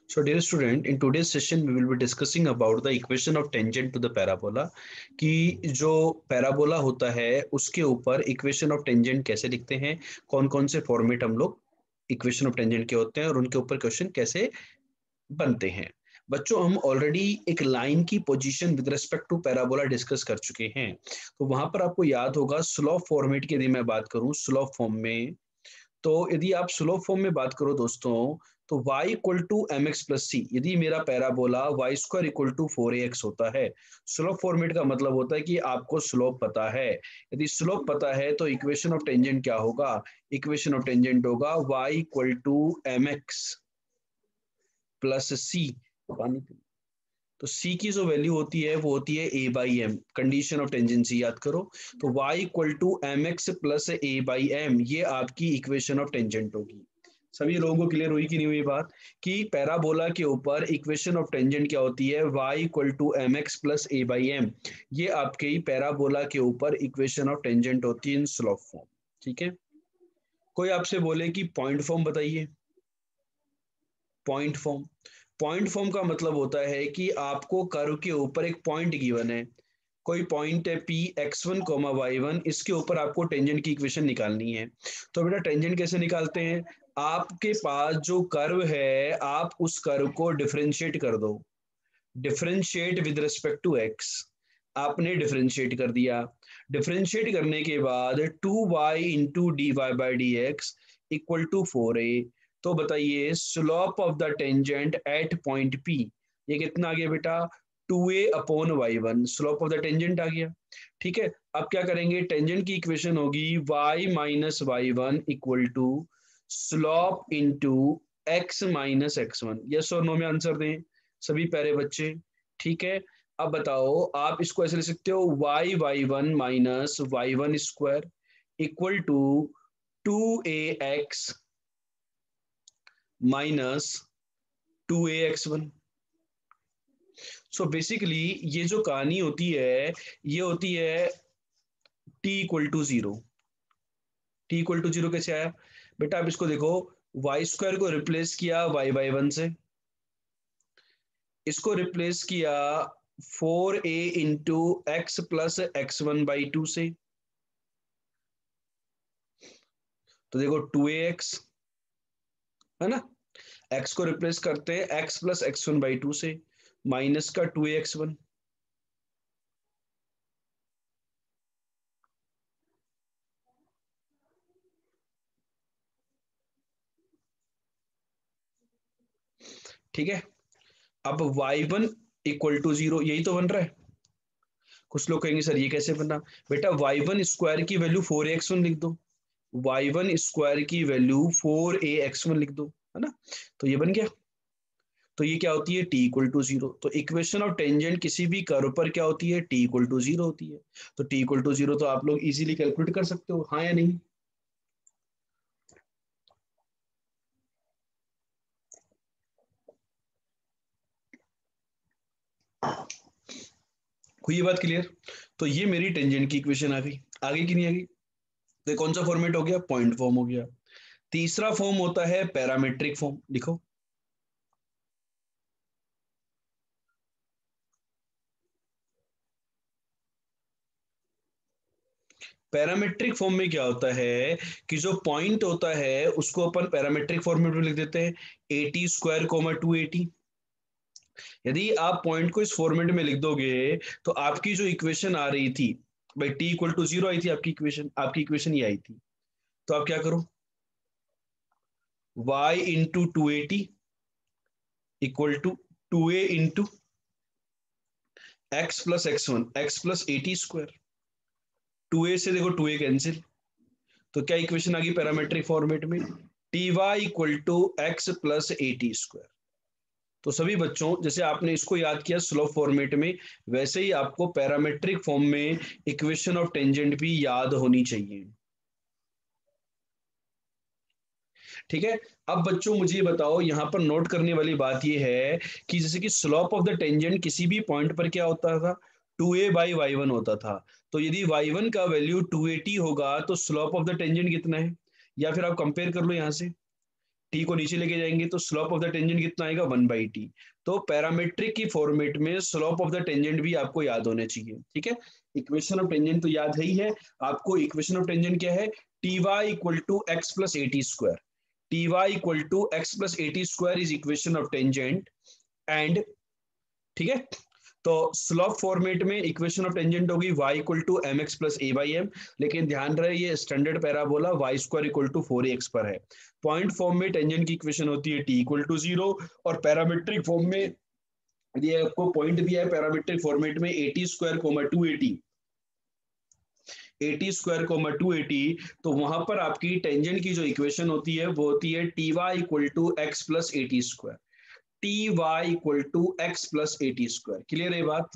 So dear student, in today's session we will be discussing about the equation of tangent to the parabola कि जो parabola होता है उसके ऊपर equation of tangent कैसे लिखते हैं, कौन कौन से फॉर्मेट हम लोग इक्वेशन ऑफ टेंजेंट के होते हैं और उनके ऊपर क्वेश्चन कैसे बनते हैं। बच्चों हम ऑलरेडी एक लाइन की position with respect to parabola discuss कर चुके हैं, तो वहां पर आपको याद होगा स्लोप फॉर्मेट की यदि मैं बात करूं स्लोप फॉर्म में, तो यदि आप स्लोप फॉर्म में बात करो दोस्तों तो y equal to M x plus c, यदि मेरा parabola y square equal to 4ax होता है, स्लोप फॉर्मेट का मतलब होता है कि आपको स्लोप पता है। यदि स्लोप पता है तो इक्वेशन ऑफ टेंजेंट क्या होगा, इक्वेशन ऑफ टेंजेंट होगा y equal to M x plus c. तो c की जो वैल्यू होती है वो होती है a by m, condition of tangency याद करो। तो y equal to M x plus A by m, ये आपकी इक्वेशन ऑफ टेंजेंट होगी। सभी लोगों को क्लियर हुई कि नहीं हुई बात कि पैराबोला के ऊपर इक्वेशन ऑफ टेंजेंट क्या होती है, y equal to M x plus A by m, ये आपके पैराबोला के ऊपर इक्वेशन ऑफ टेंजेंट होती है इन स्लोप फॉर्म। ठीक है, कोई आपसे बोले कि पॉइंट फॉर्म बताइए, पॉइंट फॉर्म, पॉइंट फॉर्म का मतलब होता है कि आपको कर्व के ऊपर एक पॉइंट गिवन है, कोई पॉइंट है P x one comma y one, इसके ऊपर आपको टेंजेंट की इक्वेशन निकालनी है। तो बेटा टेंजेंट कैसे निकालते हैं, आपके पास जो कर्व है आप उस कर्व को डिफरेंशिएट कर दो, differentiate with respect to x, आपने डिफरेंशिएट कर दिया। डिफरेंशिएट करने के बाद 2y into d y by d x equal to 4a। तो बताइए slope of the tangent at point P, ये कितना आ गया बेटा 2a upon y1, slope of the tangent आ गया। ठीक है, अब क्या करेंगे, टेंजेंट की इक्वेशन होगी y minus y one equal to slope into x minus x1। Yes और नो में आंसर दें सभी प्यारे बच्चे। ठीक है, अब बताओ आप इसको ऐसे लिख सकते हो y y one minus y one square equal to 2ax minus 2ax1। So basically ये जो कहानी होती है ये होती है t equal to zero. t equal to zero कैसे आया बेटा, आप इसको देखो, वाई स्क्वायर को रिप्लेस किया वाई बाई वन से, इसको रिप्लेस किया 4a into x plus x one by two से, तो देखो 2ax है ना, x को रिप्लेस करते हैं x plus x one by two से, माइनस का 2ax1। ठीक है, अब y1 इक्वल टू जीरो, यही तो बन रहा है। कुछ लोग कहेंगे सर ये कैसे बना, बेटा y1 स्क्वायर की वैल्यू 4ax1 लिख दो, y1 स्क्वायर की वैल्यू 4ax1 लिख दो, है ना, तो ये बन गया। तो ये क्या होती है t इक्वल टू जीरो। तो इक्वेशन ऑफ टेंजेंट किसी भी कर्व पर क्या होती है, t इक्वल टू जीरो होती है। तो t इक्वल टू जीरो तो आप लोग इजीली कैलकुलेट कर सकते हो, हाँ या नहीं। हुई ये बात क्लियर। तो ये मेरी टेंजेंट की इक्वेशन आ गई, आगे की नहीं आ गई। तो कौन सा फॉर्मेट हो गया, पॉइंट फॉर्म हो गया। तीसरा फॉर्म होता है पैरामेट्रिक फॉर्म, लिखो। पैरामेट्रिक फॉर्म में क्या होता है कि जो पॉइंट होता है उसको अपन पैरामेट्रिक फॉर्मेट में लिख देते हैं एटी स्क्वायर कोमा 280। यदि आप पॉइंट को इस फॉर्मेट में लिख दोगे तो आपकी जो इक्वेशन आ रही थी भाई t इक्वल टू जीरो आई थी, आपकी इक्वेशन ये आई थी। तो आप क्या करो, y into 280 equal to 2a into x plus x one, x plus 80 square, 2a से देखो 2a कैंसिल, तो क्या इक्वेशन आ गई पैरामेट्रिक फॉर्मेट में, t y equal to x plus 80 square. तो सभी बच्चों जैसे आपने इसको याद किया स्लोप फॉर्मेट में, वैसे ही आपको पैरामेट्रिक फॉर्म में इक्वेशन ऑफ टेंजेंट भी याद होनी चाहिए। ठीक है, अब बच्चों मुझे बताओ यहाँ पर नोट करने वाली बात यह है कि जैसे कि स्लोप ऑफ द टेंजेंट किसी भी पॉइंट पर क्या होता था, 2a बाई वाई वन होता था। तो यदि y1 का वैल्यू 280 होगा तो स्लोप ऑफ द टेंजेंट कितना है, या फिर आप कंपेयर कर लो यहाँ से, टी को नीचे लेके जाएंगे तो स्लोप ऑफ द टेंजेंट कितना आएगा 1/t। तो पैरामेट्रिक की फॉर्मेट में स्लोप ऑफ द टेंजेंट भी आपको याद होने चाहिए, ठीक है। इक्वेशन ऑफ टेंजेंट तो याद है ही है आपको। इक्वेशन ऑफ टेंजेंट क्या है, t y equal to x plus A T square. T y equal to x plus A T square is equation of tangent and, ठीक है। तो स्लोप फॉर्मेट में इक्वेशन ऑफ टेंजेंट होगी y equal to M x plus A by m, लेकिन ध्यान रहे ये standard parabola y square equal to 4ax पर है। पॉइंट फॉर्म में टेंजेंट की इक्वेशन होती है t इक्वल टू 0, और पैरामेट्रिक फॉर्म में ये आपको पॉइंट दिया है पैरामेट्रिक फॉर्मेट में a T square comma 280, a T square comma 280। तो वहां पर आपकी टेंजेंट की जो इक्वेशन होती है वो होती है t y equal to x plus A T square, t y equal to x plus A T square. Clear है बात?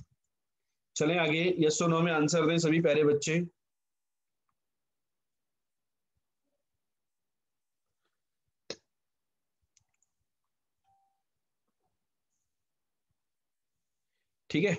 चलें आगे, यस और नो में आंसर दें सभी प्यारे बच्चे। ठीक है,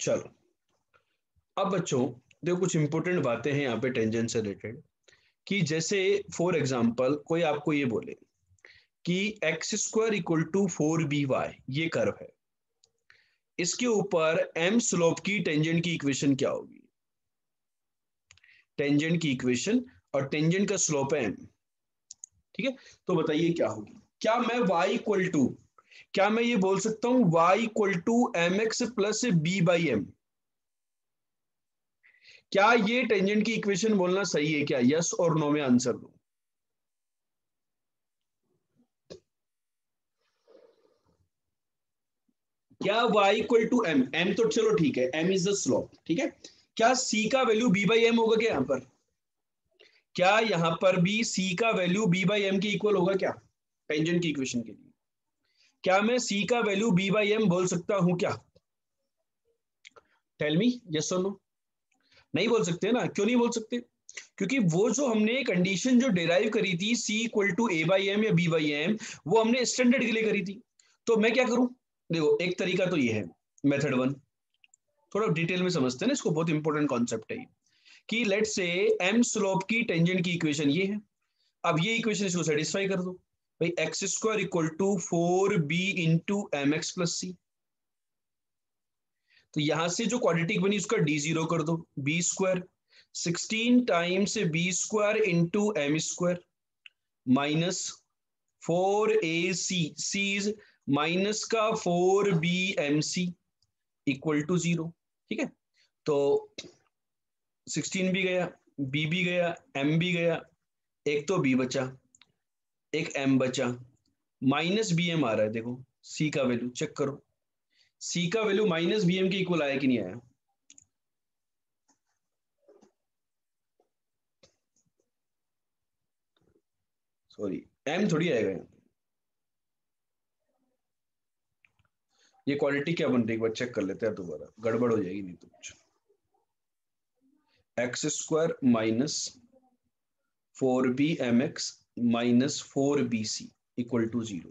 चलो अब बच्चों देखो कुछ इंपॉर्टेंट बातें हैं यहाँ पे टेंजेंट से रिलेटेड, कि जैसे फॉर एग्जांपल कोई आपको ये बोले कि x square equal to 4by, ये कर्व है, इसके ऊपर m स्लोप की टेंजेंट की इक्वेशन क्या होगी? टेंजेंट की इक्वेशन और टेंजेंट का स्लोप है m, ठीक है। तो बताइए क्या होगी? क्या मैं y इक्वल टू, क्या मैं ये बोल सकता हूं y equal to M x plus b by m? क्या ये टेंजेंट की इक्वेशन बोलना सही है क्या? यस और नो में आंसर दो। क्या y equal to m, m तो चलो ठीक है, m इज द स्लोप, ठीक है। क्या c का वैल्यू b बाई एम होगा क्या यहां पर? क्या यहां पर भी c का वैल्यू b बाई एम के इक्वल होगा क्या टेंजेंट की इक्वेशन के लिए? क्या मैं c का वैल्यू b बाई एम बोल सकता हूं क्या? टेल मी यस और नो। नहीं बोल सकते ना, क्यों नहीं बोल सकते? क्योंकि वो जो हमने कंडीशन जो डिराइव करी थी c equal to a by m या b बाई एम, वो हमने स्टैंडर्ड के लिए करी थी। तो मैं क्या करूं, देखो एक तरीका तो ये है, मेथड वन, थोड़ा डिटेल में समझते हैं ना इसको, बहुत इंपॉर्टेंट कॉन्सेप्ट है कि लेट्स से m स्लोप की टेंजेंट की इक्वेशन ये है। अब ये इक्वेशन इसको सेटिस्फाई कर दो भाई, x square equal to 4b into m x plus c. तो यहां से जो क्वाड्रेटिक बनी उसका डी जीरो कर दो, b square 16 times b square into m square minus 4ac, c is minus का 4bmc इक्वल टू 0, ठीक है। तो 16 भी गया, बी भी गया, एम भी गया, एक तो बी बचा, एक एम बचा, माइनस बी एम आ रहा है, देखो सी का वैल्यू चेक करो, सी का वैल्यू माइनस बी एम के इक्वल आया कि नहीं आया? सॉरी, एम थोड़ी आएगा यहाँ। ये क्वालिटी क्या बन रही है एक बार चेक कर लेते हैं, दोबारा गड़बड़ हो जाएगी नहीं तो कुछ। X square minus 4bmx minus 4bc equal to 0।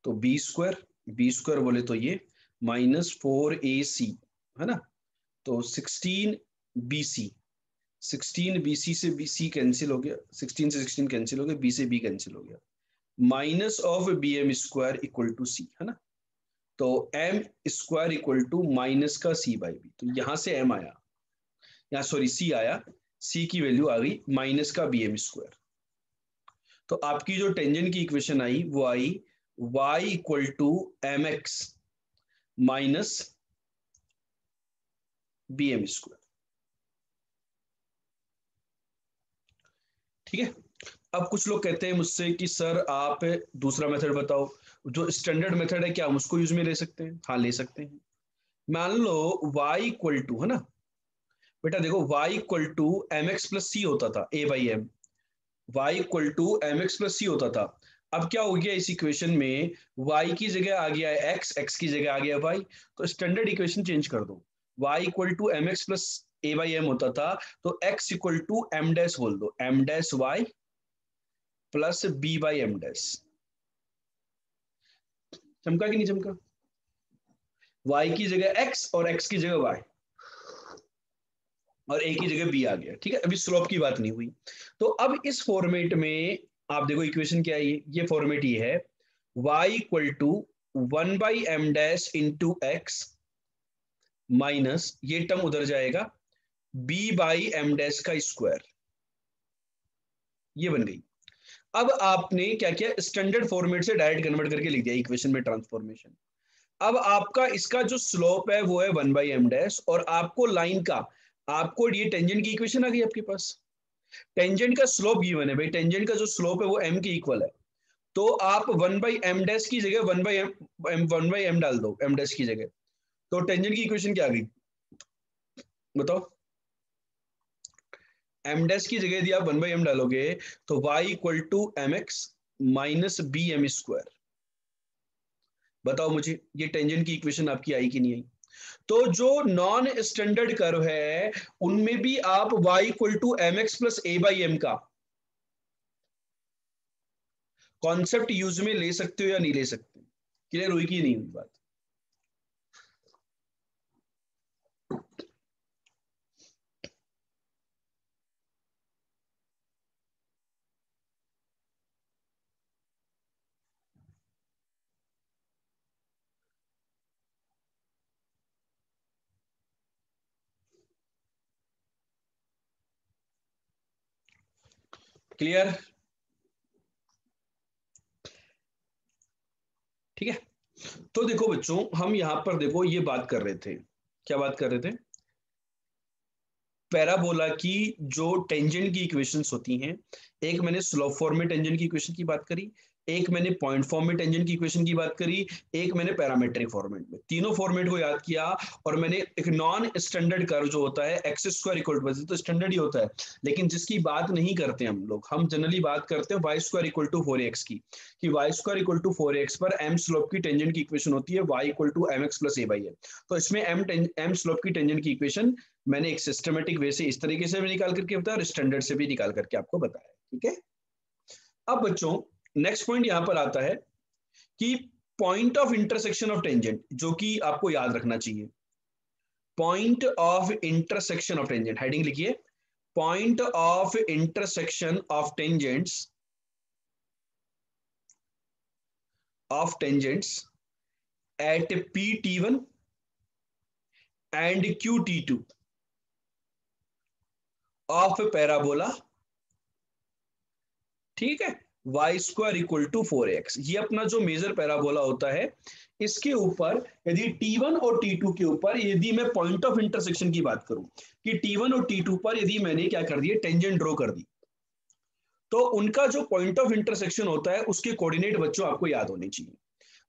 तो बी स्क्वायर बोले तो ये माइनस 4ac है ना। तो 16bc, 16bc से bc कैंसिल हो गया, 16 से 16 कैंसिल हो गया, b से b कैंसिल हो गया, minus of bm square equal to c है ना। तो m square equal to minus का c बाई बी, तो यहां से m आया, यहाँ सॉरी c आया, c की वैल्यू आ गई माइनस का bm स्क्वायर। तो आपकी जो टेंजेंट की इक्वेशन आई वो आई y equal to M x minus bm square, ठीक है। अब कुछ लोग कहते हैं मुझसे कि सर आप दूसरा मेथड बताओ, जो स्टैंडर्ड मेथड है क्या हम उसको यूज में ले सकते हैं? हाँ ले सकते हैं। मान लो y इक्वल टू, है ना बेटा, देखो y equal to M x plus c होता था, a by m. y equal to M x plus c होता था। अब क्या हो गया इस इक्वेशन में, y की जगह आ गया है x, x की जगह आ गया y। तो स्टैंडर्ड इक्वेशन चेंज कर दो, y equal to M x plus A by m होता था, तो x equal to m dash बोल दो, m dash y plus b by M dash. चमका कि नहीं चमका? y की जगह x और x की जगह y और a की जगह b आ गया, ठीक है। अभी स्लोप की बात नहीं हुई। तो अब इस फॉर्मेट में आप देखो इक्वेशन क्या है, ये फॉर्मेट ये है, y equal to 1/m dash into x minus ये टर्म उधर जाएगा b बाई एम डैश का स्क्वायर, ये बन गई। अब आपने क्या किया, स्टैंडर्ड फॉर्मेट से डायरेक्ट कन्वर्ट करके लिख दिया इक्वेशन में ट्रांसफॉर्मेशन। अब आपका इसका जो स्लोप है वो है 1/m डैश, और आपको लाइन का, आपको ये टेंजेंट की इक्वेशन आ गई आपके पास। टेंजेंट का स्लोप गिवन है भाई, टेंजेंट का जो स्लोप है वो m के इक्वल है। तो आप 1/m डैश की जगह 1/m डाल दो, m डैश की जगह। तो टेंजेंट की इक्वेशन क्या आ गई बताओ? m डैश की जगह यदि आप 1/m डालोगे तो y equal to M x minus B M square. बताओ मुझे ये टेंजेंट की इक्वेशन आपकी आई कि नहीं आई? तो जो नॉन स्टैंडर्ड कर्व है उनमें भी आप y equal to M x plus A by M का कॉन्सेप्ट यूज में ले सकते हो या नहीं ले सकते? क्लियर हुई कि नहीं हुई बात? क्लियर? ठीक है। तो देखो बच्चों, हम यहां पर देखो ये बात कर रहे थे, क्या बात कर रहे थे? पैराबोला की जो टेंजेंट की इक्वेशंस होती हैं, एक मैंने स्लोप फॉर्म में टेंजेंट की इक्वेशन की बात करी, एक मैंने पॉइंट फॉर्म में टेंजेंट की इक्वेशन की बात करी, एक मैंने पैरामेट्रिक फॉर्मेट में, तीनों फॉर्मेट को याद किया। और मैंने एक नॉन स्टैंडर्ड कर्व जो होता है एक्स स्क्वायर इक्वल टू, तो स्टैंडर्ड ही होता है, लेकिन जिसकी बात नहीं करते हम लोग, हम जनरली बात करते हैं Y square equal to 4x की, कि Y square equal to 4x पर एम स्लोप की टेंजेंट की इक्वेशन होती है y equal to M x plus A by M. तो इसमें एम स्लोप की टेंजेंट की इक्वेशन मैंने एक सिस्टमेटिक वे से इस तरीके से भी निकाल करके बताया और स्टैंडर्ड से भी निकाल करके आपको बताया, ठीक है। अब बच्चों नेक्स्ट पॉइंट यहां पर आता है कि point of intersection of tangent, जो कि आपको याद रखना चाहिए। Point of intersection of tangent, heading लिखिए, point of intersection of tangents at P T one and Q T two of parabola, ठीक है, Y square equal to 4x। ये अपना जो मेजर पैराबोला होता है, इसके ऊपर यदि T1 और T2 के ऊपर यदि मैं पॉइंट ऑफ इंटरसेक्शन की बात करूं कि T1 और T2 पर यदि मैंने क्या कर दिया, टेंजेंट ड्रॉ कर दी, तो उनका जो पॉइंट ऑफ इंटरसेक्शन होता है उसके कोऑर्डिनेट बच्चों आपको याद होने चाहिए।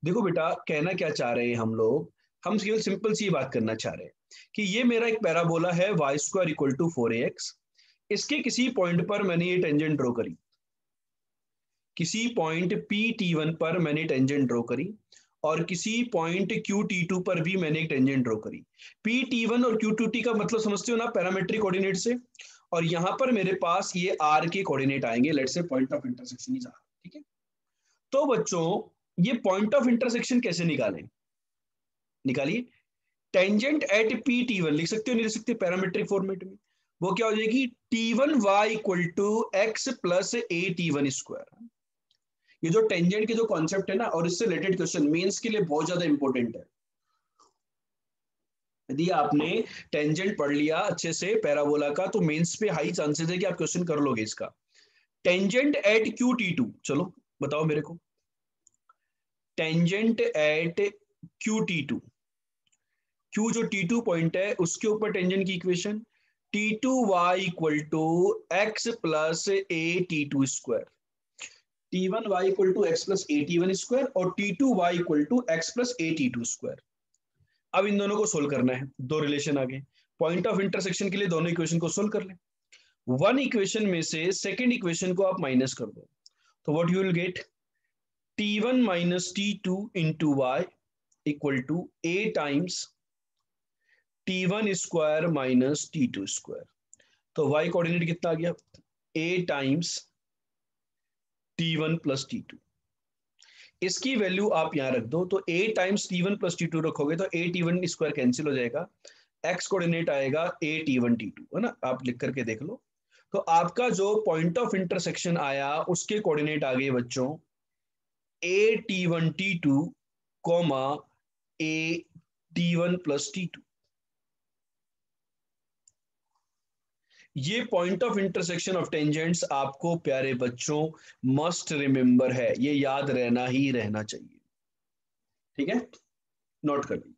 देखो बेटा, कहना क्या चाह रहे हैं हम लोग, हम केवल सिंपल सी बात करना चाह रहे हैं कि ये मेरा एक पैराबोला है Y square equal to 4x, इसके किसी पॉइंट पर मैंने ये टेंजेंट ड्रॉ करी, किसी पॉइंट पी टी वन पर मैंने टेंजेंट ड्रॉ करी, और किसी पॉइंट क्यू टी टू पर भी मैंने एक टेंजेंट ड्रॉ करी। पी टी वन और क्यू टू टी का मतलब समझते हो ना, पैरामेट्रिक कोऑर्डिनेट से। और यहां पर मेरे पास ये आर के कोऑर्डिनेट आएंगे, let's say point of intersection is R, ठीक है। तो बच्चों ये पॉइंट ऑफ इंटरसेक्शन कैसे निकालें? निकालिए, tangent at P T one लिख सकते हो, नहीं लिख सकते पैरामेट्रिक फॉर्मेट में? वो क्या हो जाएगी, T one y equal to x plus A T one square. ये जो टेंजेंट के जो कॉन्सेप्ट है ना, और इससे रिलेटेड क्वेश्चन मेंस के लिए बहुत ज्यादा इंपॉर्टेंट है। यदि आपने टेंजेंट पढ़ लिया अच्छे से पैराबोला का, तो मेंस पे हाई चांसेस है कि आप क्वेश्चन कर लोगे इसका। Tangent at Q T two, चलो बताओ मेरे को, tangent at Q T two, Q जो टी टू पॉइंट है उसके ऊपर टेंजेंट की equation, T two y equal to x plus A T two square. T1y equal to x plus A T one square और T2y equal to x plus A T two square. अब इन दोनों को solve करना है, दो relation आगे, point of intersection के लिए दोनों इक्वेशन को सोल्व कर ले। वन इक्वेशन में से सेकेंड इक्वेशन को आप माइनस कर दो, तो what you will get, T1 minus T2 into y equal to A times T1 square minus T2 square. तो y कोऑर्डिनेट कितना आ गया, a times T1 plus T2। इसकी वैल्यू आप यहां रख दो, तो a times T1 plus T2 रखोगे तो a T1 स्क्वायर कैंसिल हो जाएगा, x कोऑर्डिनेट आएगा a T1 T2, है ना, आप लिख करके देख लो। तो आपका जो पॉइंट ऑफ इंटरसेक्शन आया उसके कोऑर्डिनेट आ गए बच्चों a T1 T2 comma a T1 plus T2। ये point of intersection of tangents आपको प्यारे बच्चों मस्ट रिमेंबर है, ये याद रहना ही रहना चाहिए, ठीक है, नोट कर लीजिए।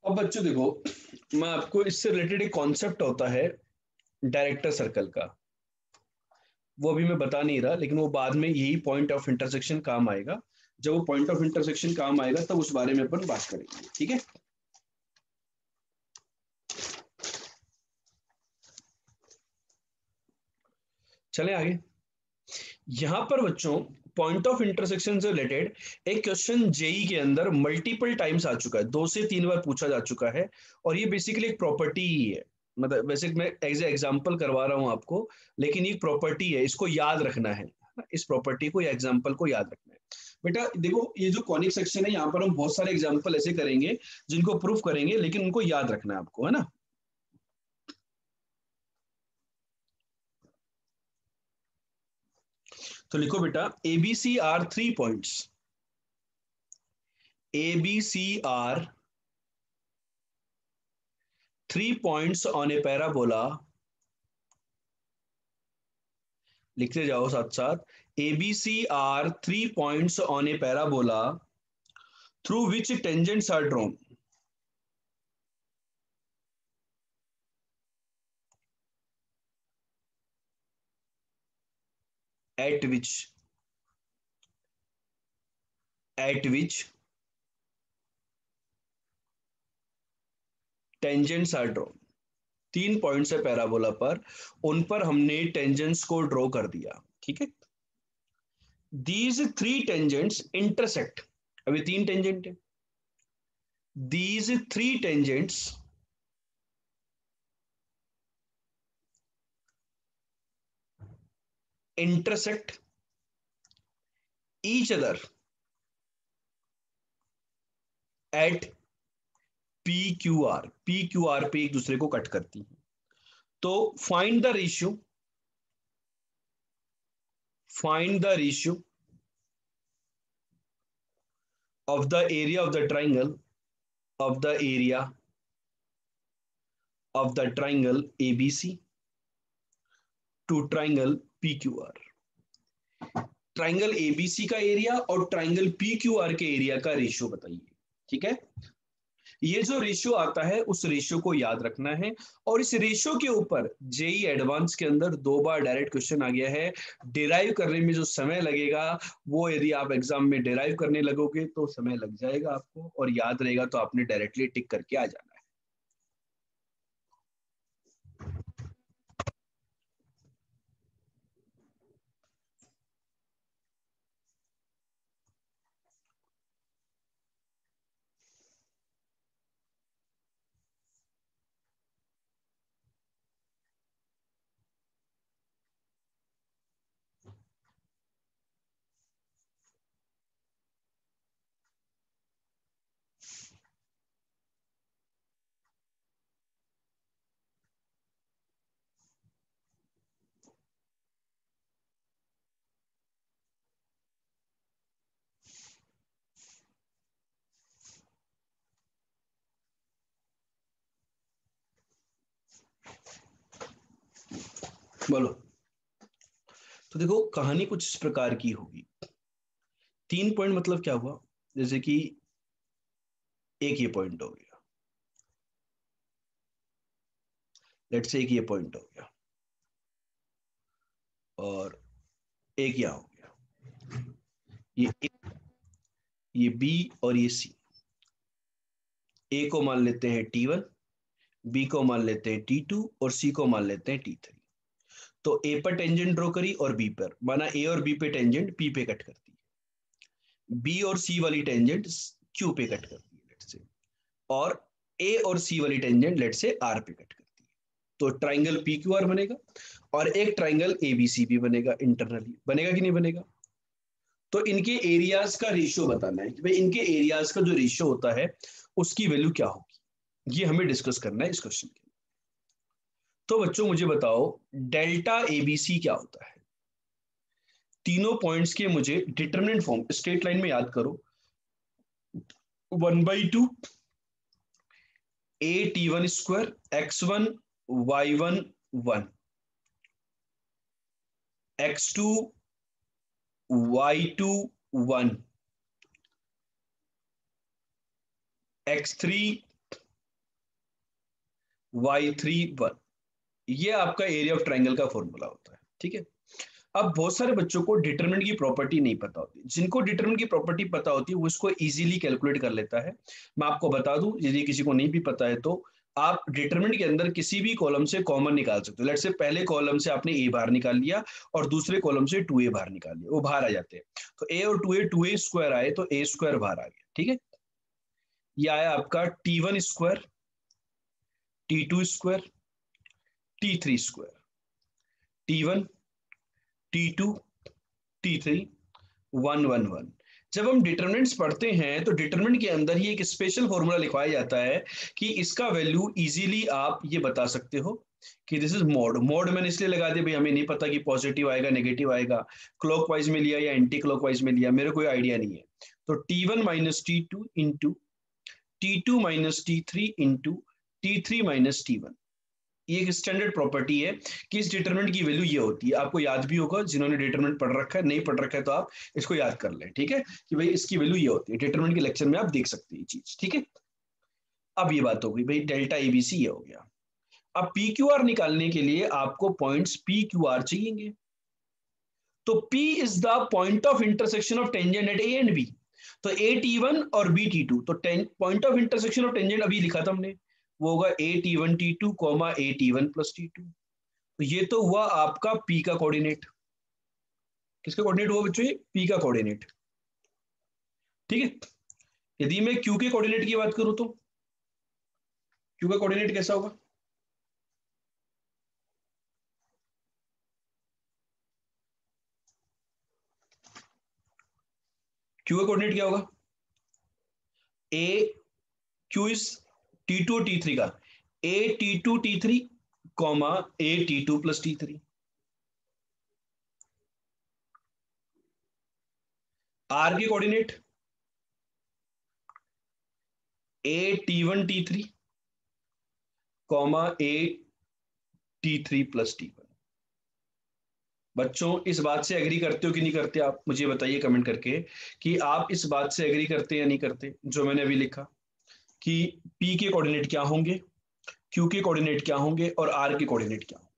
अब बच्चों देखो, मैं आपको इससे रिलेटेड एक कॉन्सेप्ट होता है डायरेक्टर सर्कल का, वो अभी मैं बता नहीं रहा, लेकिन वो बाद में यही पॉइंट ऑफ इंटरसेक्शन काम आएगा। जब वो पॉइंट ऑफ इंटरसेक्शन काम आएगा तब उस बारे में अपन बात करेंगे, ठीक है। चले आगे। यहां पर बच्चों पॉइंट ऑफ इंटरसेक्शन से रिलेटेड एक क्वेश्चन जेई के अंदर मल्टीपल टाइम्स आ चुका है, 2 से 3 बार पूछा जा चुका है, और ये बेसिकली एक प्रॉपर्टी ही है। मतलब वैसे मैं एज ए एग्जाम्पल करवा रहा हूं आपको, लेकिन ये प्रॉपर्टी है, इसको याद रखना है, इस प्रॉपर्टी को या एग्जाम्पल को याद रखना है। बेटा देखो, ये जो कॉनिक सेक्शन है यहाँ पर हम बहुत सारे एग्जाम्पल ऐसे करेंगे जिनको प्रूफ करेंगे, लेकिन उनको याद रखना है आपको, है ना। तो लिखो बेटा, ABC are 3 points, ABC are 3 points on a parabola, लिखते जाओ साथ साथ, ABC are 3 points on a parabola through which tangents are drawn, at which at which tangents are drawn. 3 points है पैराबोला पर, उन पर हमने टेंजेंट्स को ड्रॉ कर दिया, ठीक है। दीज 3 टेंजेंट्स इंटरसेक्ट, अभी 3 टेंजेंट है, these 3 tangents intersect each other at P Q R पे एक दूसरे को कट करती है। तो find the ratio of the area of the triangle of the area of the triangle ABC to triangle P Q R. Triangle ABC का area और triangle P Q R के एरिया का रेशियो बताइए, ठीक है। ये जो रेशियो आता है उस रेशियो को याद रखना है, और इस रेशियो के ऊपर जेई एडवांस के अंदर 2 बार डायरेक्ट क्वेश्चन आ गया है। डिराइव करने में जो समय लगेगा, वो यदि आप एग्जाम में डिराइव करने लगोगे तो समय लग जाएगा आपको, और याद रहेगा तो आपने डायरेक्टली टिक करके आ जाना है। बोलो। तो देखो कहानी कुछ इस प्रकार की होगी। 3 पॉइंट मतलब क्या हुआ, जैसे कि एक ये पॉइंट हो गया, लेट से एक ये पॉइंट हो गया, और एक यहाँ हो गया, ये ये बी और ये सी। ए को मान लेते हैं T1, बी को मान लेते हैं T2 और सी को मान लेते हैं T3। तो ए पर टेंजेंट ड्रॉ करी और बी पर, माना ए और बी पे टेंजेंट पी पे कट करती है, बी और सी वाली टेंजेंट क्यू पे कट करती है लेट से, और ए और सी वाली टेंजेंट लेट से आर पे कट करती है। तो ट्राइंगल पी क्यू आर बनेगा, और एक ट्राइंगल ए बी सी भी बनेगा, इंटरनली बनेगा कि नहीं बनेगा। तो इनके एरियाज का रेशियो बताना है कि भाई इनके एरियाज का जो रेशियो होता है उसकी वैल्यू क्या होगी, ये हमें डिस्कस करना है इस क्वेश्चन के। तो बच्चों मुझे बताओ डेल्टा एबीसी क्या होता है। तीनों पॉइंट्स के मुझे डिटरमिनेंट फॉर्म स्ट्रेट लाइन में याद करो। 1/2 ए T one square x1 y1 1 x2 y2 1 x3 y3 1। ये आपका एरिया ऑफ ट्राइंगल का फॉर्मूला होता है, ठीक है। अब बहुत सारे बच्चों को डिटरमिनेंट की प्रॉपर्टी नहीं पता होती, जिनको डिटरमिनेंट की प्रॉपर्टी पता होती है वो इसको इजीली कैलकुलेट कर लेता है। मैं आपको बता दूं, यदि किसी को नहीं भी पता है तो आप डिटरमिनेंट के अंदर किसी भी कॉलम से कॉमन निकाल सकते हो। लेट्स से पहले कॉलम से आपने ए बाहर निकाल लिया और दूसरे कॉलम से 2a बाहर निकाल लिया, वो बाहर आ जाते हैं। तो ए और 2a स्क्वायर आए तो a स्क्वायर बाहर आ गया, ठीक है। ये आया आपका T1 square, T2 square, T3 square, T1 T2 T3 1 1 1। जब हम डिटरमिनेंट्स पढ़ते हैं तो डिटरमिनेंट के अंदर ही एक स्पेशल फॉर्मूला लिखवाया जाता है कि इसका वैल्यू इजीली आप ये बता सकते हो कि दिस इज मोड। मोड मैंने इसलिए लगा दिया भाई हमें नहीं पता कि पॉजिटिव आएगा नेगेटिव आएगा, क्लॉकवाइज में लिया या एंटी क्लॉकवाइज में लिया, मेरे कोई आइडिया नहीं है। तो T1 minus T2 into T2 minus T3 into T3 minus T1। ये एक स्टैंडर्ड प्रॉपर्टी है कि इस डिटरमिनेंट की वैल्यू ये होती है। आपको याद भी होगा, जिन्होंने डिटरमिनेंट पढ़ रखा है, नहीं पढ़ रखा है तो आप इसको याद कर लें, ठीक है, कि भाई इसकी वैल्यू ये होती है। डिटरमिनेंट के लेक्चर में आप देख सकते हैं ये चीज, ठीक है। अब ये बात हो गई भाई डेल्टा एबीसी ये हो गया। अब पी क्यू आर निकालने के लिए आपको पॉइंट्स पी क्यू आर चाहिए। तो P is the point of intersection of tangent at A and B. तो ए टी वन और बी T2, तो point of intersection of tangent अभी लिखा था हमने, वो होगा ए T1 T2 कॉमा ए T1 प्लस T2। तो ये तो हुआ आपका P का कोऑर्डिनेट। किसका कोऑर्डिनेट हुआ बच्चों, ये P का कोऑर्डिनेट, ठीक है। यदि मैं Q के कोऑर्डिनेट की बात करूं तो Q का कोऑर्डिनेट कैसा होगा। Q का कोऑर्डिनेट क्या होगा, ए Q इज T2 और T3 का, ए T2 T3 कॉमा ए T2 प्लस T3। R के कोऑर्डिनेट ए T1 T3 कॉमा ए T3 प्लस T1। बच्चों इस बात से एग्री करते हो कि नहीं करते, आप मुझे बताइए कमेंट करके कि आप इस बात से एग्री करते या नहीं करते जो मैंने अभी लिखा, कि P के कोऑर्डिनेट क्या होंगे, Q के कोऑर्डिनेट क्या होंगे और R के कोऑर्डिनेट क्या होंगे।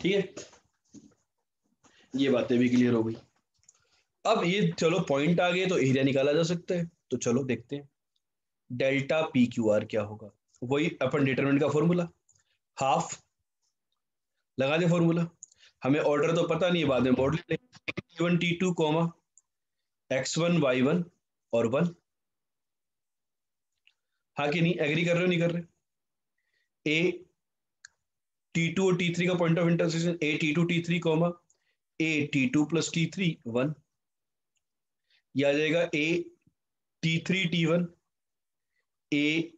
ठीक है, ये बातें भी क्लियर हो गई। अब ये चलो पॉइंट आ गए तो एरिया निकाला जा सकता है, तो चलो देखते हैं डेल्टा पी क्यू आर क्या होगा। वही अपन डिटरमिनेंट का फॉर्मूला, हाफ लगा दे फॉर्मूला। हमें ऑर्डर तो पता नहीं है, बाद में model T1 T2 comma x1 y1 और 1। हाँ कि नहीं, एग्री कर रहे हो नहीं कर रहे? ए T2 और T3 का point of intersection A T2 T3 comma A T2 plus T3 1। यह आ जाएगा ए T3 T1 A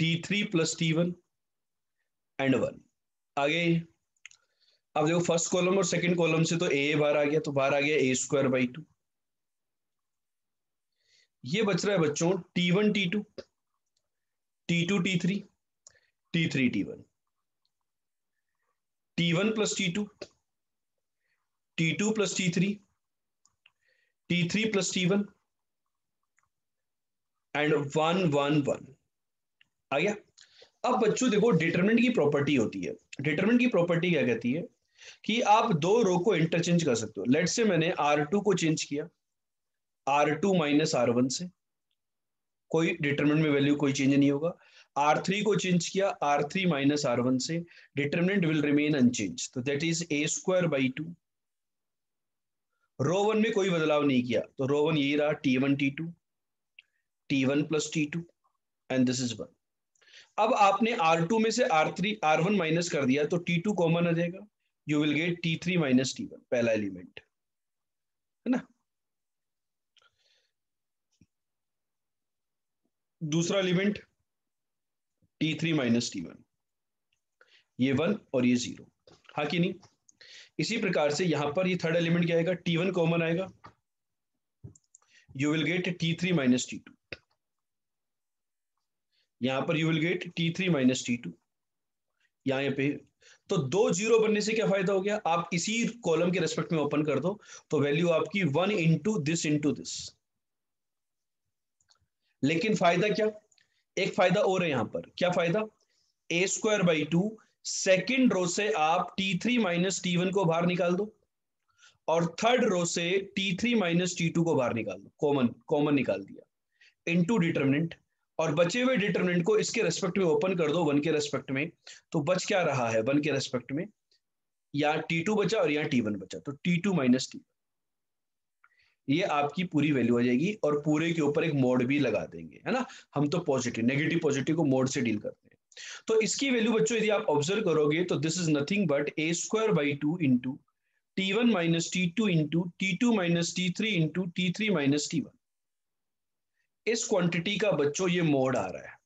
T3 plus T1 and 1। आगे अब देखो फर्स्ट कॉलम और सेकंड कॉलम से तो ए बाहर आ गया, तो बाहर आ गया ए स्क्वायर बाई 2। ये बच रहा है बच्चों T1 T2 T2 T3 T3 T1 T1 plus T2 T2 plus T3 T3 plus T1 and 1 1 1। आ गया। अब बच्चों देखो डिटरमिनेंट की प्रॉपर्टी होती है। डिटरमिनेंट की प्रॉपर्टी क्या कहती है कि आप दो रो को इंटरचेंज कर सकते हो। लेट्स से मैंने R2 को चेंज किया R2 माइनस R1 से, कोई डिटरमिनेंट में वैल्यू कोई चेंज नहीं होगा। R3 को चेंज किया R3 माइनस R1 से, डिटरमिनेंट विल रिमेन अनचेंज, तो that is a square by 2। Row one में कोई बदलाव नहीं किया, तो रो वन यही रहा T1 T2 T1 plus T2 and this is 1। अब आपने R2 में से R3 R1 माइनस कर दिया तो T2 कॉमन आ जाएगा, you will gate T3 minus T1, पहला एलिमेंट है ना। दूसरा एलिमेंट T3 माइनस T1, ये 1 और ये 0। हाँ कि नहीं? इसी प्रकार से यहां पर ये थर्ड एलिमेंट क्या आएगा, T1 कॉमन आएगा, you will gate T3 minus T2। यहां पर you will gate T3 minus T2 यहाँ पे। तो दो जीरो बनने से क्या फायदा हो गया, आप इसी कॉलम के रेस्पेक्ट में ओपन कर दो तो वैल्यू आपकी 1 इंटू दिस। लेकिन फायदा क्या, एक फायदा और है यहां पर, क्या फायदा, ए स्क्वायर बाई 2 सेकेंड रो से आप T3 माइनस T1 को बाहर निकाल दो और थर्ड रो से T3 माइनस T2 को बाहर निकाल दो, कॉमन कॉमन निकाल दिया इनटू डिटरमिनेंट, और बचे हुए डिटरमिनेंट को इसके रेस्पेक्ट में ओपन कर दो 1 के रेस्पेक्ट में, तो बच क्या रहा है 1 के रेस्पेक्ट में, यहाँ T2 बचा और यहाँ T1 बचा, तो T2 माइनस T, ये आपकी पूरी वैल्यू आ जाएगी और पूरे के ऊपर एक मोड भी लगा देंगे, है ना। हम तो पॉजिटिव नेगेटिव पॉजिटिव को मोड से डील करते हैं। तो इसकी वैल्यू बच्चों यदि आप ऑब्जर्व करोगे तो this is nothing but A square by 2 into T1 minus T2 into T2 minus T3 into T3 minus T1। इस क्वांटिटी का बच्चों ये मोड आ रहा है।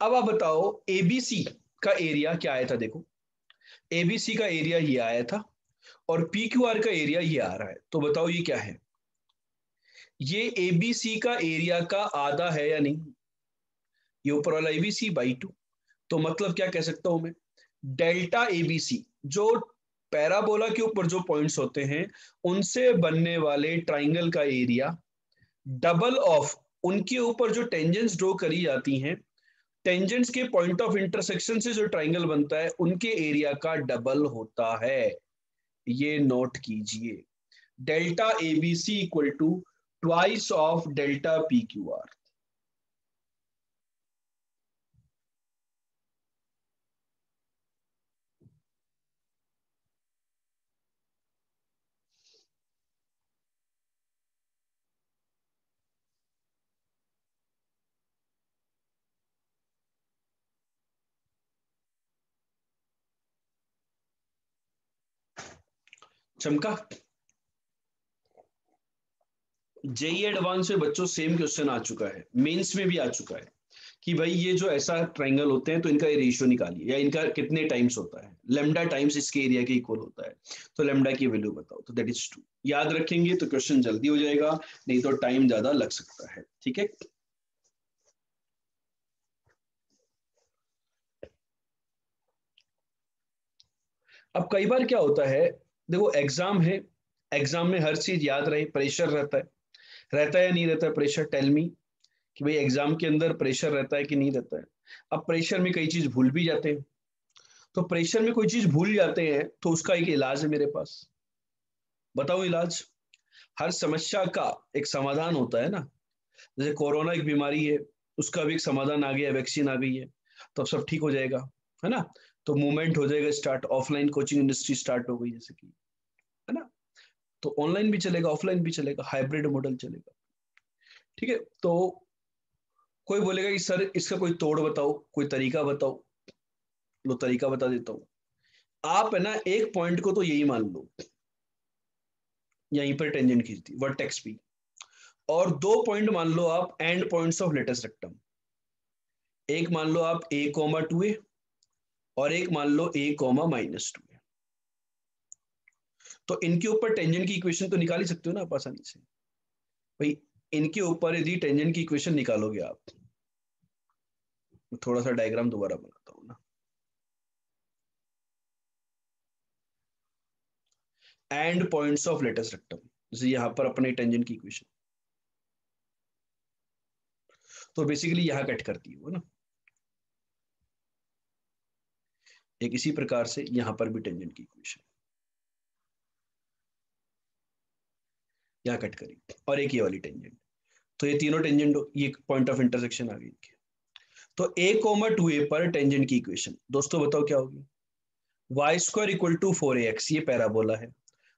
अब आप बताओ एबीसी का एरिया क्या आया था, देखो एबीसी का एरिया ये आया था और पी क्यू आर का एरिया ये आ रहा है, तो बताओ ये क्या है, ये एबीसी का एरिया का आधा है या नहीं, ये ऊपर वाला एबीसी बाई 2। तो मतलब क्या कह सकता हूं मैं, डेल्टा एबीसी जो पैराबोला के ऊपर जो पॉइंट्स होते हैं उनसे बनने वाले ट्राइंगल का एरिया डबल ऑफ उनके ऊपर जो टेंजेंट्स ड्रॉ करी जाती हैं, टेंजेंट्स के पॉइंट ऑफ इंटरसेक्शन से जो ट्राइंगल बनता है उनके एरिया का डबल होता है। ये नोट कीजिए, delta ABC equal to twice of delta P Q R. चमका? जेई एडवांस में बच्चों सेम क्वेश्चन आ चुका है, मेंस में भी आ चुका है कि भाई ये जो ऐसा ट्राइंगल होते हैं तो इनका रेशियो निकालिए, या इनका कितने टाइम्स होता है, लेमडा टाइम्स इसके एरिया के इक्वल होता है, तो लेमडा की वैल्यू बताओ, तो दैट इज 2। याद रखेंगे तो क्वेश्चन जल्दी हो जाएगा, नहीं तो टाइम ज्यादा लग सकता है, ठीक है। अब कई बार क्या होता है, देखो एग्जाम है, एग्जाम में हर चीज याद रहे, प्रेशर रहता है या नहीं रहता है प्रेशर, टेल मी कि भाई एग्जाम के अंदर प्रेशर रहता है कि नहीं रहता है। अब प्रेशर में कई चीज भूल भी जाते हैं, तो प्रेशर में कोई चीज भूल जाते हैं तो उसका एक इलाज है मेरे पास, बताओ इलाज। हर समस्या का एक समाधान होता है ना, जैसे कोरोना एक बीमारी है, उसका भी एक समाधान आ गया, वैक्सीन आ गई है, तो अब सब ठीक हो जाएगा, है ना। तो मूवमेंट हो जाएगा start, offline coaching industry start हो गई जैसे कि, है ना। तो ऑनलाइन भी चलेगा, ऑफलाइन भी चलेगा, हाइब्रिड मॉडल चलेगा। ठीक है, तो कोई बोलेगा कि सर इसका कोई तोड़ बताओ, कोई तरीका बताओ। लो तरीका बता देता हूँ। आप है ना एक पॉइंट को तो यही मान लो, यहीं पर टेंजेंट खींचती वर्टेक्स भी, और दो पॉइंट मान लो आप and points of latus rectum. एक मान लो आप ए कोमा टू ए, और एक मान लो ए कोमा माइनस टू ए। तो इनके ऊपर टेंजेंट की इक्वेशन तो निकाल ही सकते हो ना आप आसानी से। भाई इनके ऊपर यदि टेंजेंट की इक्वेशन निकालोगे आप, थोड़ा सा डायग्राम दोबारा बनाता हूँ ना। And points of latus rectum, जैसे यहां पर अपने टेंजेंट की इक्वेशन, तो बेसिकली यहां कट करती है वो ना। एक इसी प्रकार से यहां पर भी टेंजेंट की इक्वेशन यहां कट करी, और एक ये वाली टेंजेंट। तो ये तीनों टेंजेंट, ये पॉइंट ऑफ इंटरसेक्शन आ गई इनकी। तो ए कोमा टू ए पर टेंजेंट की इक्वेशन दोस्तों बताओ क्या होगी। Y square equal to four a x, ये पैराबोला है,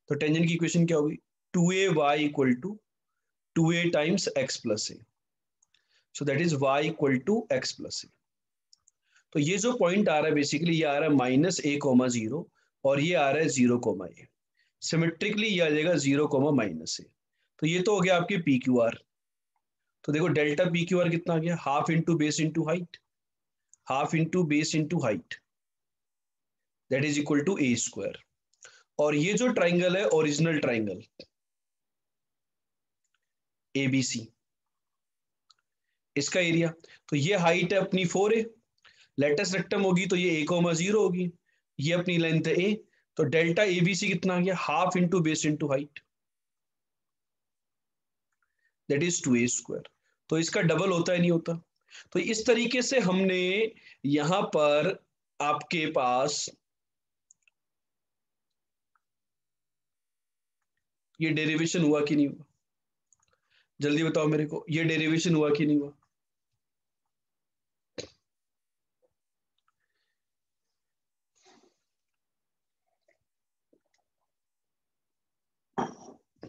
तो टेंजेंट की इक्वेशन क्या होगी, two a y equal to two A times x plus a. So that is y equal to x plus a. तो ये जो पॉइंट आ रहा है बेसिकली, ये आ रहा है माइनस ए कोमा जीरो, और ये आ रहा है जीरो कोमा ए। सिमेट्रिकली ये आ जाएगा जीरो कोमा माइनस ए। तो ये तो हो गया आपकी पी क्यू आर। तो देखो डेल्टा पी क्यू आर कितना आ गया, half into base into height, half into base into height, that is equal to a square. और ये जो ट्राइंगल है ओरिजिनल ट्राइंगल एबीसी, इसका एरिया, तो ये हाइट है अपनी फोर ए, लेटेस्ट रेक्टम होगी तो ये ए कोमा जीरो होगी, ये अपनी लेंथ है ए। तो डेल्टा एबीसी कितना आ गया, half into base into height, that is two a square. तो इसका डबल होता है नहीं होता। तो इस तरीके से हमने यहां पर आपके पास ये डेरिवेशन हुआ कि नहीं हुआ, जल्दी बताओ मेरे को, ये डेरिवेशन हुआ कि नहीं हुआ।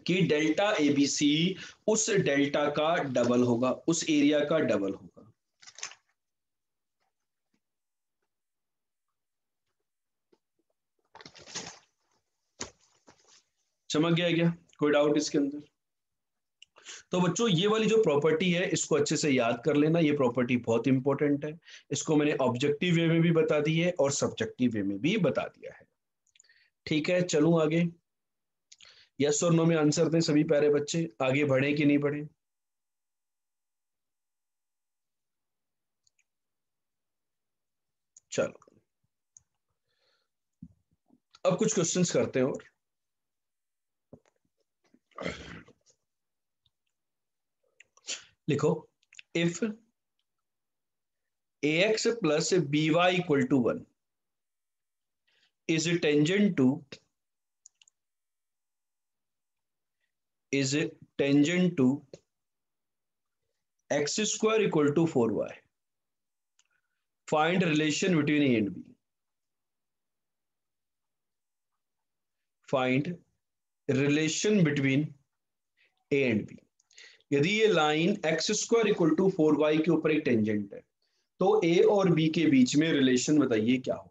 कि डेल्टा एबीसी उस डेल्टा का डबल होगा, उस एरिया का डबल होगा। चमक गया क्या, कोई डाउट इसके अंदर। तो बच्चों ये वाली जो प्रॉपर्टी है इसको अच्छे से याद कर लेना, ये प्रॉपर्टी बहुत इंपॉर्टेंट है। इसको मैंने ऑब्जेक्टिव वे में भी बता दी है और सब्जेक्टिव वे में भी बता दिया है। ठीक है चलूं आगे, यस और नो में आंसर दें सभी प्यारे बच्चे, आगे बढ़े कि नहीं बढ़े। चलो अब कुछ क्वेश्चंस करते हैं और लिखो, if ax plus by equal to 1 is is tangent to x square equal to 4y, find relation between a and b, find relation between a and b। यदि ये line x square equal to four y के ऊपर एक tangent है, तो ए और B के बीच में रिलेशन बताइए क्या हो।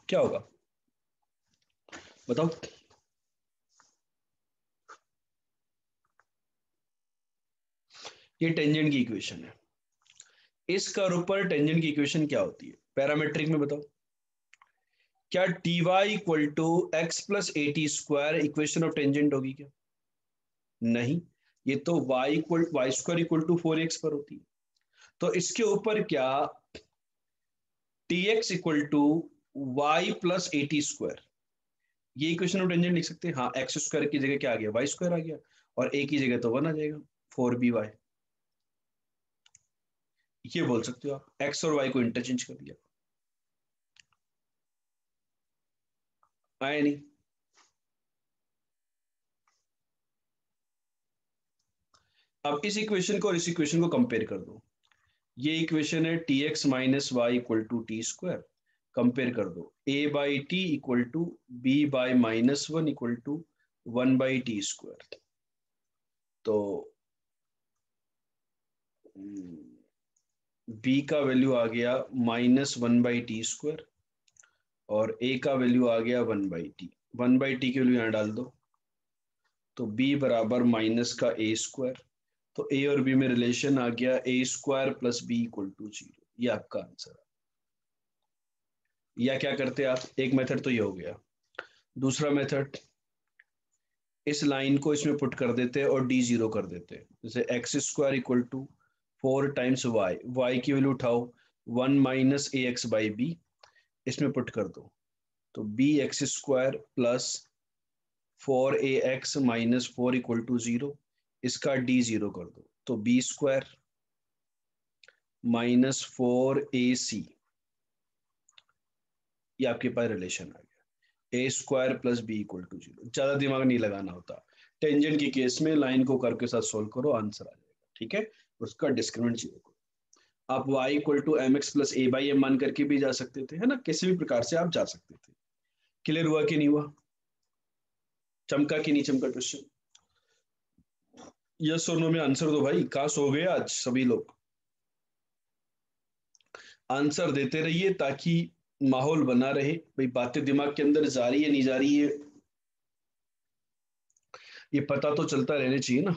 क्या होगा बताओ। ये टेंजेंट की इक्वेशन है। इस कर्व पर टेंजेंट की इक्वेशन क्या होती है पैरामेट्रिक में बताओ। क्या T y equal to x plus A T square equation of tangent होगी क्या? नहीं, ये तो Y square equal to 4x पर होती है। तो इसके ऊपर क्या T x equal to y plus A T square, ये इक्वेशन ऑफ टेंजेंट लिख सकते हैं। हाँ, एक्स स्क्वायर की जगह क्या आ गया, वाई स्क्वायर आ गया, और ए की जगह तो 1 आ जाएगा, 4 by। ये बोल सकते हो आप, एक्स और वाई को इंटरचेंज कर दिया। आया नहीं? अब इस इक्वेशन को और इस इक्वेशन को कंपेयर कर दो। ये इक्वेशन है t x minus y equal to t square. Compare कर दो, a by t equal to b by -1 equal to 1/t²। तो बी का वैल्यू आ गया -1/t² और ए का वैल्यू आ गया 1/t। 1/t की वैल्यू यहाँ डाल दो, तो b बराबर माइनस का a²। तो a और b में रिलेशन आ गया a² plus b equal to 0। ये आपका आंसर है। या क्या करते आप, एक मेथड तो ये हो गया। दूसरा मेथड, इस लाइन को इसमें पुट कर देते हैं और d0 कर देते हैं। जैसे x² equal to 4 times y की वैल्यू उठाओ 1 minus A x by B, इसमें पुट कर दो, तो bx² plus 4ax minus 4 equal to 0, इसका d0 कर दो, तो b² माइनस 4ac, ये आपके पास रिलेशन आ गया। a² plus b equal to 0। ज्यादा दिमाग नहीं लगाना होता। टेंजेंट की केस में लाइन को कर्व के साथ सोल्व करो, आंसर आ जाएगा। ठीक है, उसका डिस्क्रिमिनेंट 0 करो। आप y equal to M x plus A by M मान करके भी जा सकते थे, है ना, किसी भी प्रकार से आप जा सकते थे। क्लियर हुआ कि नहीं हुआ? चमका कि नहीं चमका क्वेश्चन? यस और नो में आंसर दो भाई, कहाँ सो गए आज सभी लोग? आंसर देते रहिए ताकि माहौल बना रहे। भाई बातें दिमाग के अंदर जा रही है नहीं जा रही है, ये पता तो चलता रहना चाहिए ना।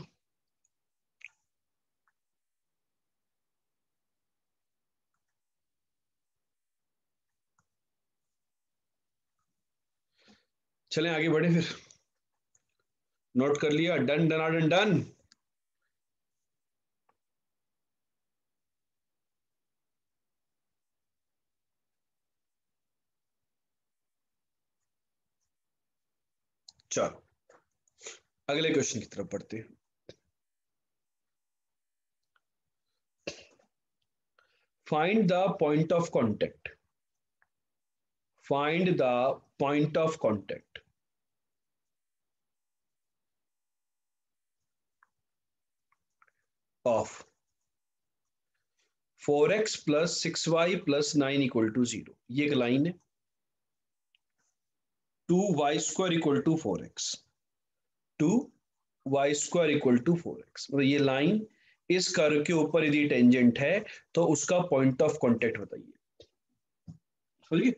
चलें आगे बढ़े फिर। नोट कर लिया, डन डन डन। चलो अगले क्वेश्चन की तरफ बढ़ते हैं। Find the point of contact. Find the point of contact of 4x plus 6y plus 9 equal to 0। ये एक लाइन है। 2y² equal to 4x, 2y² equal to 4x, मतलब ये लाइन इस कर्व के ऊपर यदि टेंजेंट है तो उसका पॉइंट ऑफ कांटेक्ट बताइए। समझिए?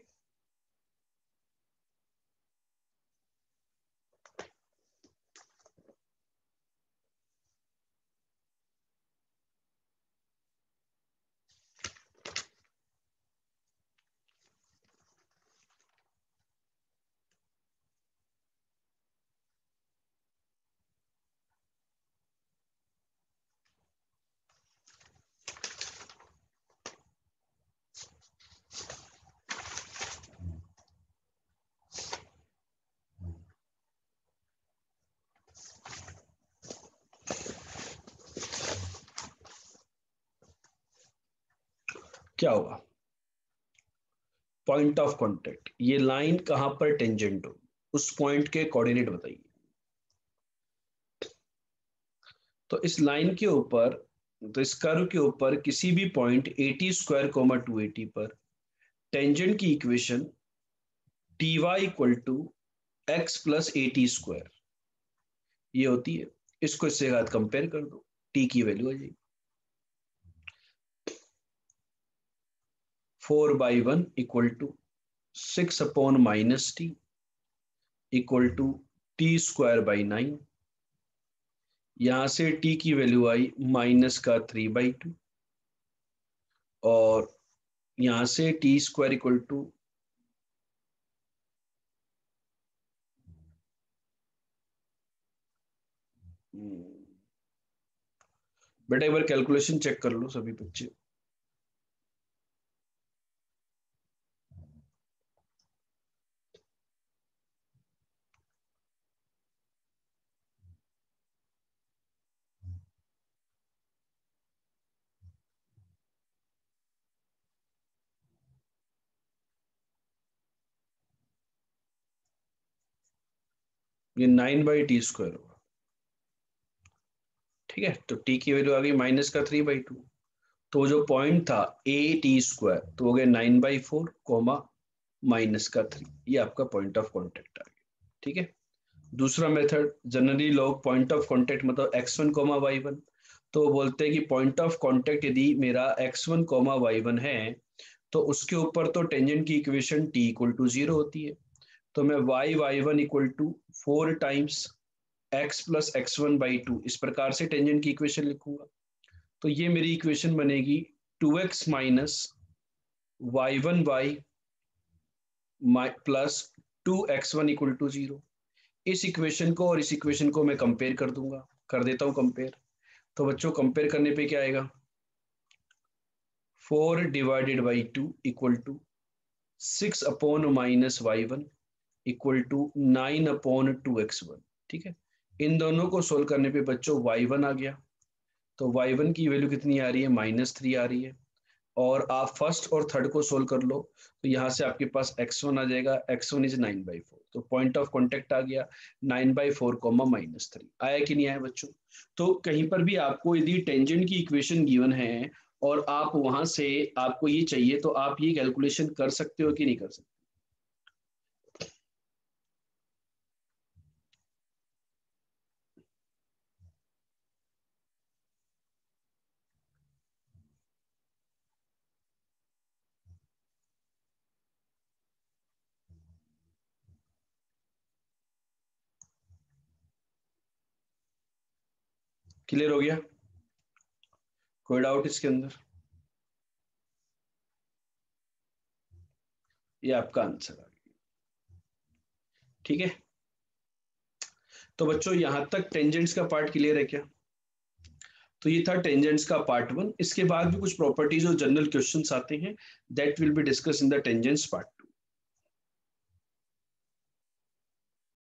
क्या होगा पॉइंट ऑफ कांटेक्ट, ये लाइन कहां पर टेंजेंट हो, उस पॉइंट के कोऑर्डिनेट बताइए। तो इस लाइन के ऊपर, तो इस कर्व के ऊपर किसी भी पॉइंट AT² 280 पर टेंजेंट की equation ty equal to x plus AT², ये होती है। इसको इससे साथ कंपेयर कर दो, t की वैल्यू आ जाएगी 4/1 equal to 6/-t equal to t² by 9। यहां से t की वैल्यू आई -3/2 और यहां से टी स्क्वायर इक्वल टू बेटा एक बार कैलकुलेशन चेक कर लो सभी बच्चे। ये 9/t² होगा। ठीक है, तो t की वैल्यू आ गई -3/2। तो जो पॉइंट था a t², तो हो गया 9/4 कोमा -3। ये आपका पॉइंट ऑफ कॉन्टेक्ट आ गया। ठीक है, दूसरा मेथड जनरली लोग पॉइंट ऑफ कांटेक्ट मतलब x1 कोमा y1, तो बोलते हैं कि पॉइंट ऑफ कांटेक्ट यदि मेरा x1 कोमा y1 है तो उसके ऊपर तो टेंजेंट की इक्वेशन t इक्वल टू 0 होती है। तो मैं y1 equal to 4 times x plus x1/2 इस प्रकार से टेंजेंट की इक्वेशन लिखूंगा। तो ये मेरी इक्वेशन बनेगी 2x minus y1y plus 2x1 equal to 0। इस इक्वेशन को और इस इक्वेशन को मैं कंपेयर कर दूंगा, कर देता हूं कंपेयर। तो बच्चों कंपेयर करने पे क्या आएगा, 4/2 equal to 6/-y1 equal to 9/2x1। ठीक है, इन दोनों को सोल्व करने पे बच्चों y1 आ गया। तो y1 की वैल्यू कितनी आ रही है, -3 आ रही है। और आप फर्स्ट और थर्ड को सोल्व कर लो, तो यहाँ से आपके पास x1 आ जाएगा, x1 इज 9/4। तो पॉइंट ऑफ कॉन्टेक्ट आ गया 9/4 कोमा -3। आया कि नहीं आया बच्चों। तो कहीं पर भी आपको यदि टेंजेंट की इक्वेशन गिवन है और आप वहां से आपको ये चाहिए, तो आप ये कैलकुलेशन कर सकते हो कि नहीं कर सकते। क्लियर हो गया, कोई डाउट इसके अंदर। ये आपका आंसर आ गया। ठीक है, तो बच्चों यहां तक टेंजेंट्स का पार्ट क्लियर है क्या। तो ये था टेंजेंट्स का पार्ट 1। इसके बाद भी कुछ प्रॉपर्टीज और जनरल क्वेश्चंस आते हैं, that will be discuss in the tangents part.